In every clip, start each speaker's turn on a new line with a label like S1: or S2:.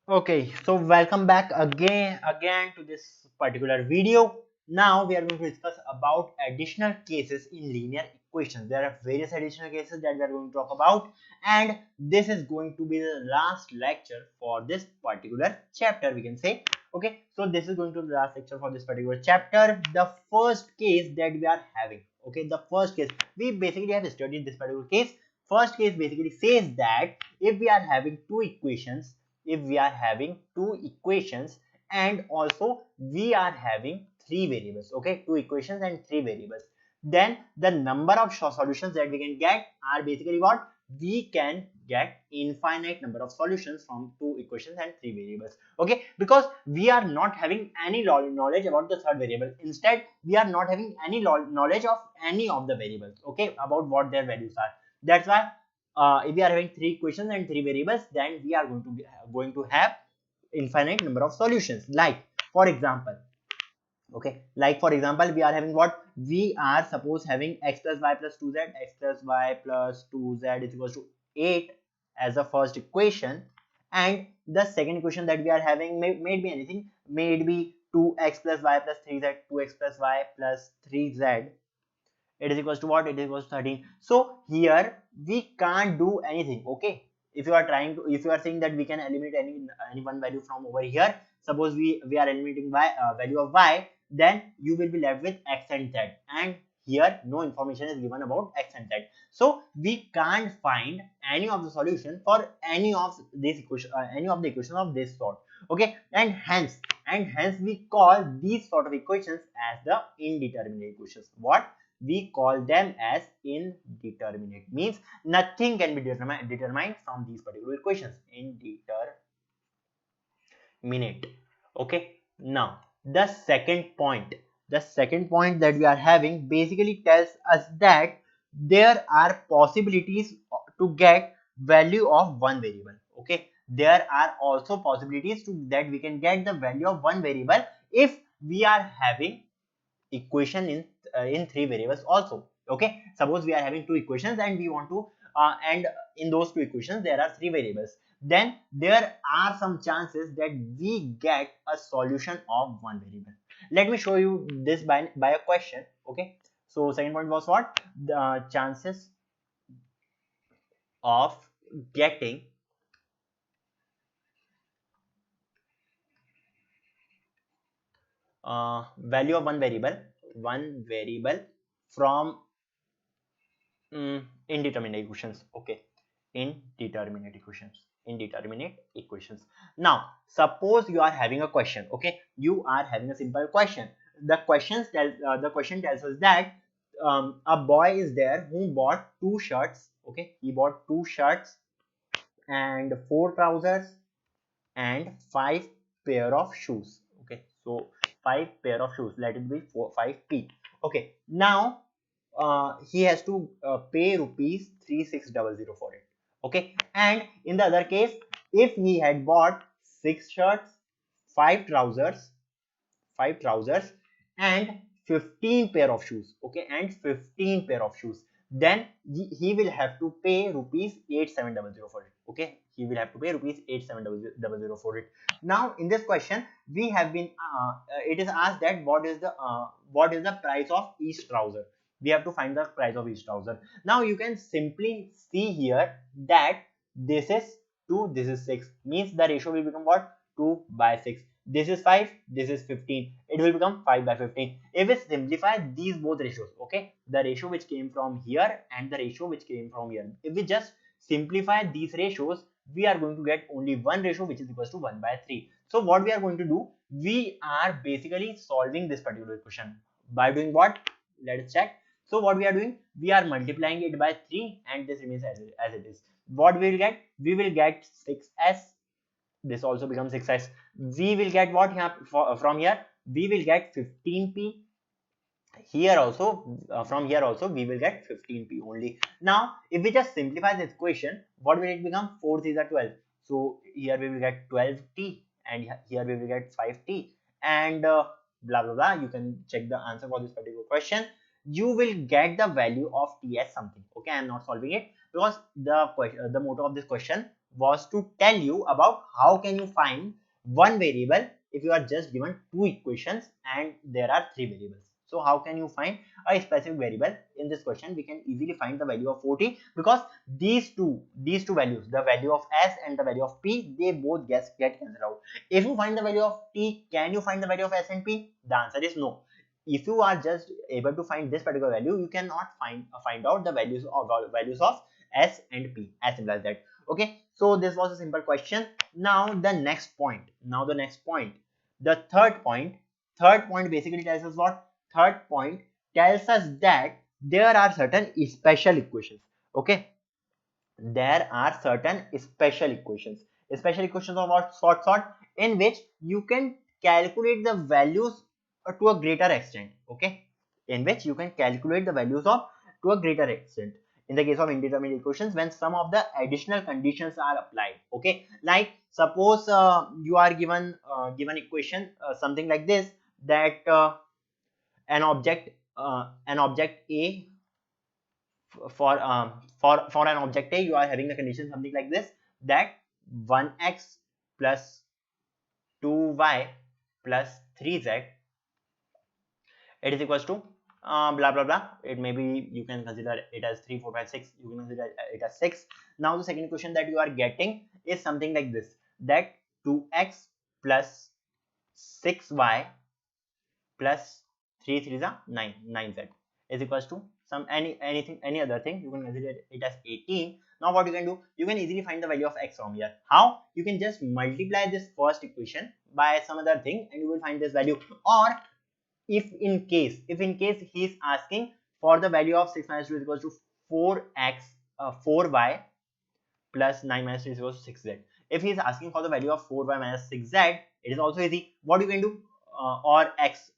S1: Okay, so welcome back again to this particular video. Now we are going to discuss about additional cases in linear equations. There are various additional cases that we are going to talk about, and this is going to be the last lecture for this particular chapter, we can say. Okay, so this is going to be the last lecture for this particular chapter. The first case that we are having, okay, the first case we basically have studied this particular case. First case basically says that if we are having two equations and also we are having three variables, okay, two equations and three variables, then the number of solutions that we can get are basically what we can get infinite number of solutions from two equations and three variables. Okay, because we are not having any knowledge about the third variable. Instead, we are not having any knowledge of any of the variables, okay, about what their values are. That's why if we are having three equations and three variables, then we are going to have infinite number of solutions. Like for example, okay, like for example, we are having what we are suppose having x plus y plus 2z, x plus y plus 2z is equals to 8 as the first equation, and the second equation that we are having may be anything, may be 2x plus y plus 3z, 2x plus y plus 3z, it is equals to what, it is equals to 13. So here we can't do anything. Okay, if you are trying to, if you are saying that we can eliminate any one value from over here, suppose we are eliminating y, value of y, then you will be left with x and z, and here no information is given about x and z, so we can't find any of the solution for any of these equation, any of the equations of this sort. Okay, and hence we call these sort of equations as the indeterminate equations. What we call them as indeterminate, means nothing can be determined from these particular equations. Indeterminate. Okay, now the second point that we are having basically tells us that there are possibilities to get value of one variable. Okay, there are also possibilities to that we can get the value of one variable if we are having equation in three variables also. Okay, suppose we are having two equations and we want to and in those two equations there are three variables, then there are some chances that we get a solution of one variable. Let me show you this by a question. Okay, so second point was what, the chances of getting value of one variable from indeterminate equations. Okay, indeterminate equations. Now suppose you are having a question. Okay, you are having a simple question. The question tells us that a boy is there who bought two shirts. Okay, he bought two shirts and four trousers and five pair of shoes. Okay, so five pair of shoes, let it be 5p. Okay, now he has to pay rupees 3600 for it. Okay, and in the other case, if he had bought six shirts, five trousers, and 15 pair of shoes, okay, and 15 pair of shoes, then he will have to pay rupees 8700 for it. Okay, he will have to pay rupees 8700 for it. Now in this question we have been it is asked that what is the price of each trouser. We have to find the price of each trouser. Now you can simply see here that this is 2, this is 6, means the ratio will become what, 2 by 6. This is 5, this is 15, it will become 5 by 15. If we simplify these both ratios, okay, the ratio which came from here and the ratio which came from here, if we just simplify these ratios, we are going to get only one ratio which is equals to 1 by 3. So what we are going to do, we are basically solving this particular equation by doing what, let's check. So what we are doing, we are multiplying it by 3 and this remains as it is. What we will get, we will get 6s, this also becomes 6s. We will get what here from here, we will get 15p. Here also from here also we will get 15p only. Now if we just simplify this equation, what will it become, 4 3s are 12, so here we will get 12t and here we will get 5t, and blah blah blah. You can check the answer for this particular question. You will get the value of t as something. Okay, I am not solving it because the motto of this question was to tell you about how can you find one variable if you are just given two equations and there are three variables. So how can you find a specific variable? In this question we can easily find the value of 40 because these two values, the value of s and the value of p, they both get cancelled out. If you find the value of t, can you find the value of s and p? The answer is no. If you are just able to find this particular value, you cannot find out the values of s and p, as simple as that. Okay, so this was a simple question. Now the next point, the third point basically tells us what? Third point tells us that there are certain special equations. Okay, there are certain special equations of what sort, in which you can calculate the values to a greater extent. Okay, in which you can calculate the values of to a greater extent in the case of indeterminate equations, when some of the additional conditions are applied. Okay, like suppose you are given equation something like this, that an object a, for an object A, you are having the condition something like this, that 1x plus 2y plus 3z, it is equals to blah blah blah. It may be, you can consider it as 3 4 5 6, you can consider it as 6. Now the second equation that you are getting is something like this, that 2x plus 6y plus 3 3 is a 9, 9z is equals to any other thing. You can consider it as 18. Now what you can do, you can easily find the value of x from here. How? You can just multiply this first equation by some other thing and you will find this value. Or if in case he is asking for the value of 6 minus 2 is equals to 4x 4y plus 9 minus 3 is equals to 6z. If he is asking for the value of 4y minus 6z, it is also easy. What you can do, or x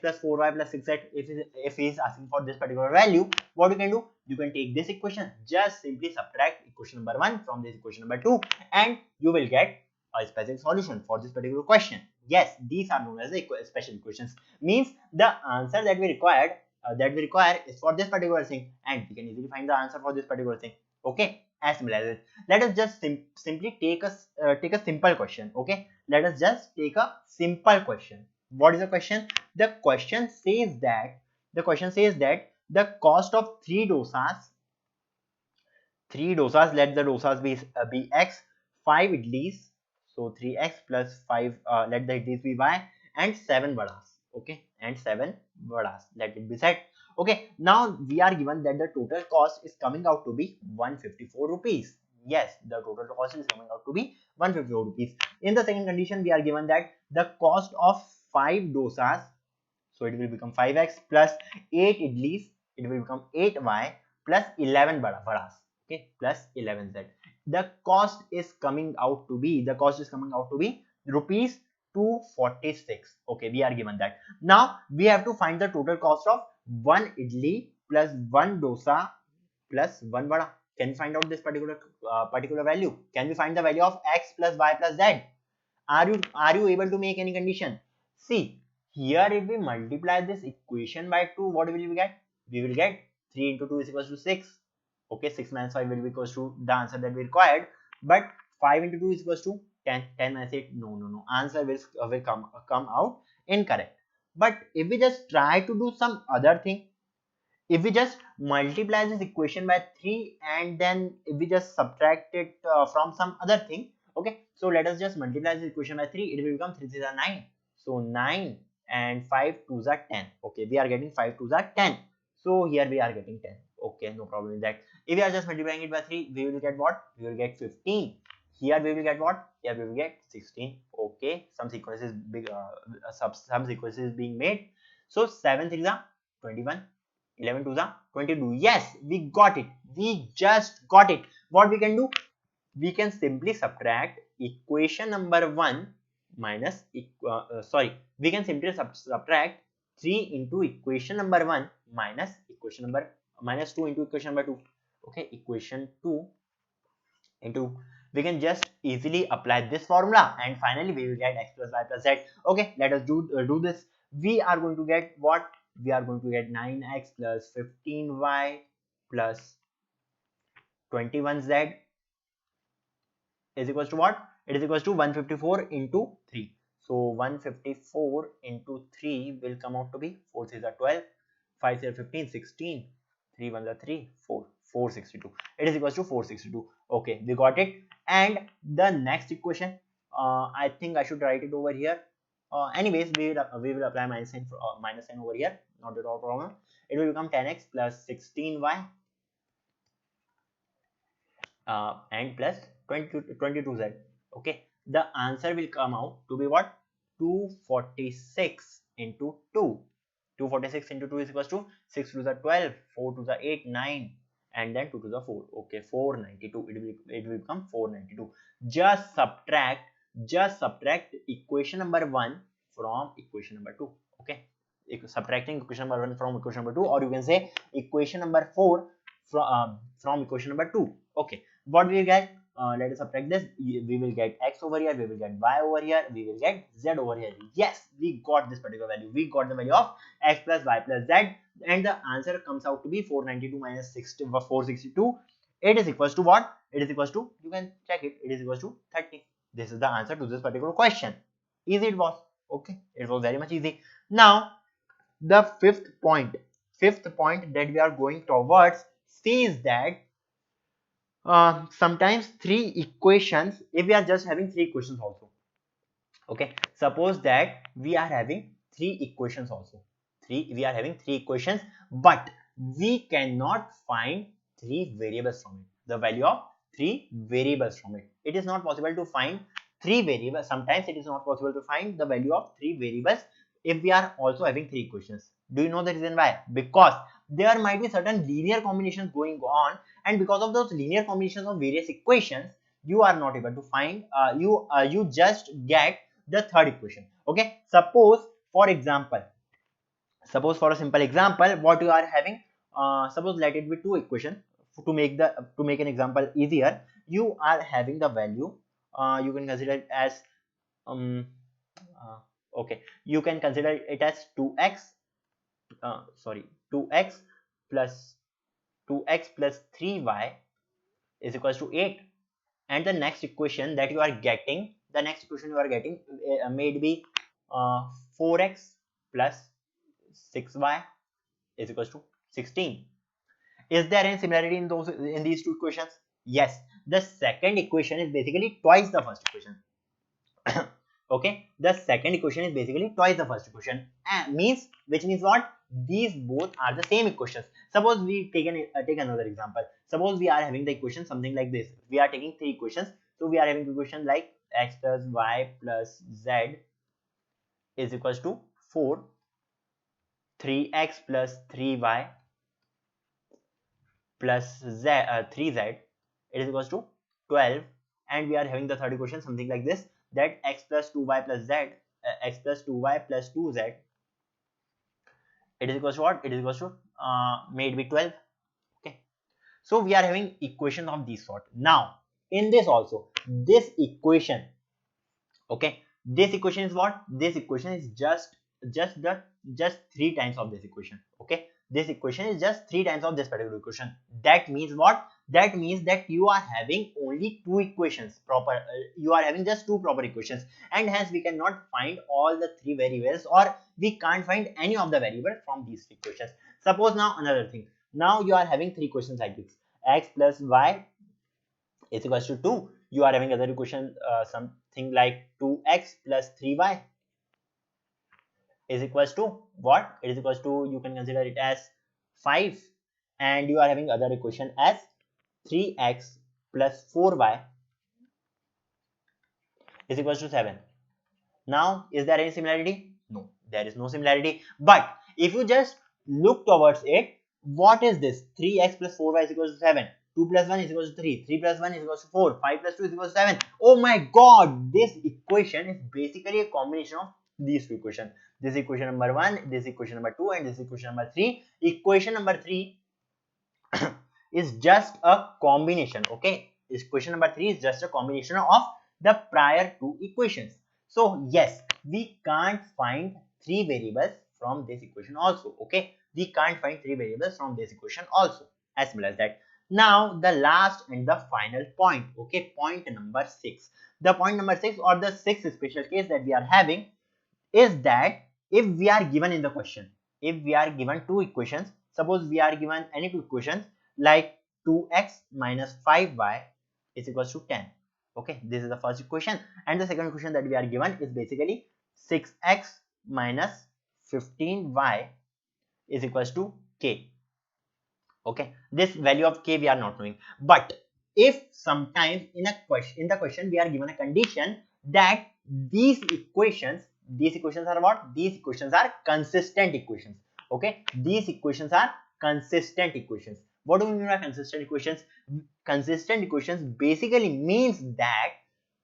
S1: plus 4y plus 6z, if he is asking for this particular value, what you can do, you can take this equation, just simply subtract equation number 1 from this equation number 2, and you will get a specific solution for this particular question. Yes, these are known as the special equations. Means the answer that we require is for this particular thing, and we can easily find the answer for this particular thing. Okay, as simple as it. Let us just simply take a simple question. Okay, let us just take a simple question. What is the question? The question says that the cost of three dosas, let the dosas be x, 5 idlis, so 3x plus 5, let the idlis be y, and 7 vadas. Okay, and 7 vadas, let it be set. Okay, now we are given that the total cost is coming out to be 154 rupees. Yes, the total cost is coming out to be 154 rupees. In the second condition, we are given that the cost of 5 dosas, so it will become 5x plus 8 idlis, it will become 8y plus 11 vadas. Okay, plus 11z. The cost is coming out to be rupees 246. Okay, we are given that. Now we have to find the total cost of one idli plus one dosa plus one vada. Can we find out this particular value? Can we find the value of x plus y plus z? Are you able to make any condition? See, here if we multiply this equation by 2, what will we get? We will get 3 into 2 is equals to 6. Okay, 6 minus 5 will be equals to the answer that we required. But 5 into 2 is equals to 10. 10 minus 8, no. Answer will come out incorrect. But if we just try to do some other thing, if we just multiply this equation by 3 and then if we just subtract it from some other thing. Okay, so let us just multiply this equation by 3, it will become 3 3 are 9, so 9 and 5 2s are 10. Okay, we are getting 5 2s are 10, so here we are getting 10. Okay, no problem with that. If we are just multiplying it by 3, we will get what? We will get 15. Here we will get what? Here we will get 16. Okay, some sequences some sequences being made. So 7 3 are 21, 11 to the 22. Yes, we got it. We just got it. What we can do? We can simply subtract equation number 1 minus, we can simply subtract 3 into equation number 1 minus equation number minus 2 into equation number 2. Okay, equation 2 into, we can just easily apply this formula and finally we will get x plus y plus z. Okay, let us do this. We are going to get what? We are going to get 9x plus 15y plus 21z is equals to what? It is equals to 154 into 3. So 154 into 3 will come out to be 4 3s are 12, 5 3 are 15, 16, 3 1s are 3, 4, 462. It is equals to 462. Okay, we got it. And the next equation, I think I should write it over here. Anyways, we will apply minus sign over here. Not at all problem. It will become 10x plus 16y and plus 22z. Okay, the answer will come out to be what? 246 into 2. 246 into 2 is equals to 6 to the 12, 4 to the 8, 9, and then 2 to the 4. Okay, 492. It will become 492. Just subtract equation number 1 from equation number 2. Okay, subtracting equation number 1 from equation number 2, or you can say equation number 4 from equation number 2. Okay, what we will get? Let us subtract this. We will get x over here, we will get y over here, we will get z over here. Yes, we got this particular value. We got the value of x plus y plus z, and the answer comes out to be 492 minus 462. It is equals to what? It is equals to, you can check it, it is equals to 30. This is the answer to this particular question. Easy it was. Okay, it was very much easy. Now the fifth point that we are going towards says that sometimes three equations, if we are just having three equations also, okay, suppose that we are having three equations also, we are having three equations, but we cannot find three variables from it, the value of three variables from it. It is not possible to find three variables. Sometimes it is not possible to find the value of three variables if we are also having three equations. Do you know the reason why? Because there might be certain linear combinations going on, and because of those linear combinations of various equations, you are not able to find, you just get the third equation. Okay, suppose for example, suppose for a simple example, what you are having, suppose let it be two equations. To make an example easier, you are having the value, you can consider it as um okay, you can consider it as 2x, sorry, 2x plus 2x plus 3y is equals to 8. And the next equation that you are getting, may be 4x plus 6y is equals to 16. Is there any similarity in these two equations? Yes, the second equation is basically twice the first equation. Okay, the second equation is basically twice the first equation, which means what? These both are the same equations. Suppose we take another example. Suppose we are having the equation something like this. We are taking three equations. So we are having equation like x plus y plus z is equals to 4, 3x plus 3y plus 3z, it is equals to 12. And we are having the third equation something like this, that x plus 2y plus z, x plus 2y plus 2z, it is equals to what? It is equals to may it be 12. Okay, so we are having equations of this sort. Now in this also, this equation, okay, this equation is what? This equation is just three times of this equation. Okay, this equation is just three times of this particular equation. That means what? That means that you are having only two equations proper, you are having just two proper equations, and hence we cannot find all the three variables, or we can't find any of the variables from these equations. Suppose now another thing, now you are having three equations like this, x plus y is equals to 2. You are having other equation, something like 2x plus 3y is equals to what? It is equals to, you can consider it as 5. And you are having other equation as 3x plus 4y is equals to 7. Now is there any similarity? No, there is no similarity. But if you just look towards it, what is this? 3x plus 4y is equals to 7. 2 plus 1 is equals to 3. 3 plus 1 is equals to 4. 5 plus 2 is equals to 7. Oh my god, this equation is basically a combination of these two equations. This equation number 1, this equation number 2, and this equation number 3. Equation number 3 is just a combination. Okay, equation number 3 is just a combination of the prior two equations. So yes, we can't find three variables from this equation also. Okay, we can't find three variables from this equation also, as simple as that. Now the last and the final point, okay, point number 6. The point number 6 or the sixth special case that we are having is that if we are given in the question, if we are given two equations, suppose we are given any two equations like 2x minus 5y is equals to 10. Okay, this is the first equation, and the second equation that we are given is basically 6x minus 15y is equals to k. Okay, this value of k we are not knowing, but if sometimes in a question, in the question we are given a condition that these equations are what, these equations are consistent equations. Okay, these equations are consistent equations. What do we mean by consistent equations? Consistent equations basically means that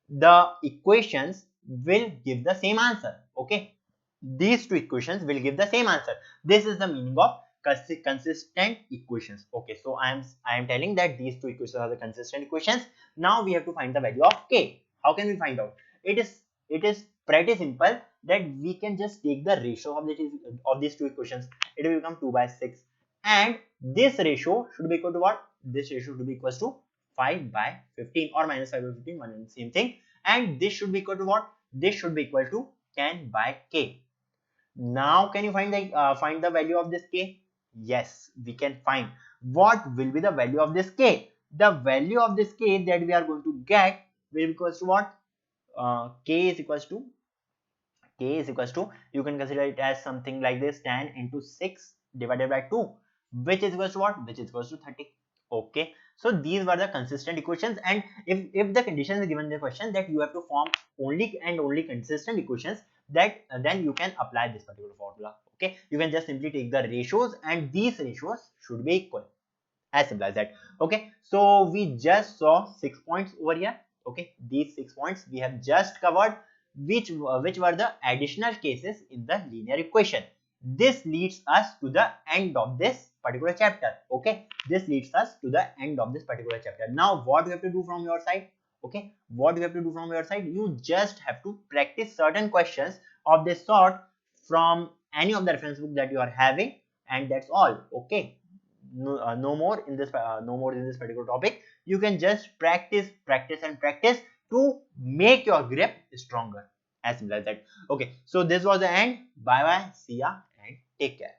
S1: the equations will give the same answer. Okay, these two equations will give the same answer. This is the meaning of consistent equations. Okay, so I am telling that these two equations are the consistent equations. Now we have to find the value of k. How can we find out? It is pretty simple, that we can just take the ratio of these two equations. It will become 2 by 6, and this ratio should be equal to what? This ratio should be equals to 5 by 15 or minus 5 by 15, one and the same thing. And this should be equal to what? This should be equal to 10 by k. Now can you find the value of this k? Yes, we can find. What will be the value of this k? The value of this k that we are going to get will be equals to what? K is equals to, you can consider it as something like this, 10 into 6 divided by 2, which is equals to what? Which is equals to 30. Okay, so these were the consistent equations, and if the condition is given in the question that you have to form only and only consistent equations, that then you can apply this particular formula. Okay, you can just simply take the ratios, and these ratios should be equal, as simple as that. Okay, so we just saw 6 points over here. Okay, these 6 points we have just covered, which were the additional cases in the linear equation. This leads us to the end of this particular chapter. Okay, this leads us to the end of this particular chapter. Now what you have to do from your side? Okay, what you have to do from your side, you just have to practice certain questions of this sort from any of the reference book that you are having, and that's all. Okay, no more in this particular topic. You can just practice, practice and practice to make your grip stronger, as simple as that. Okay, so this was the end. Bye bye, see ya, and take care.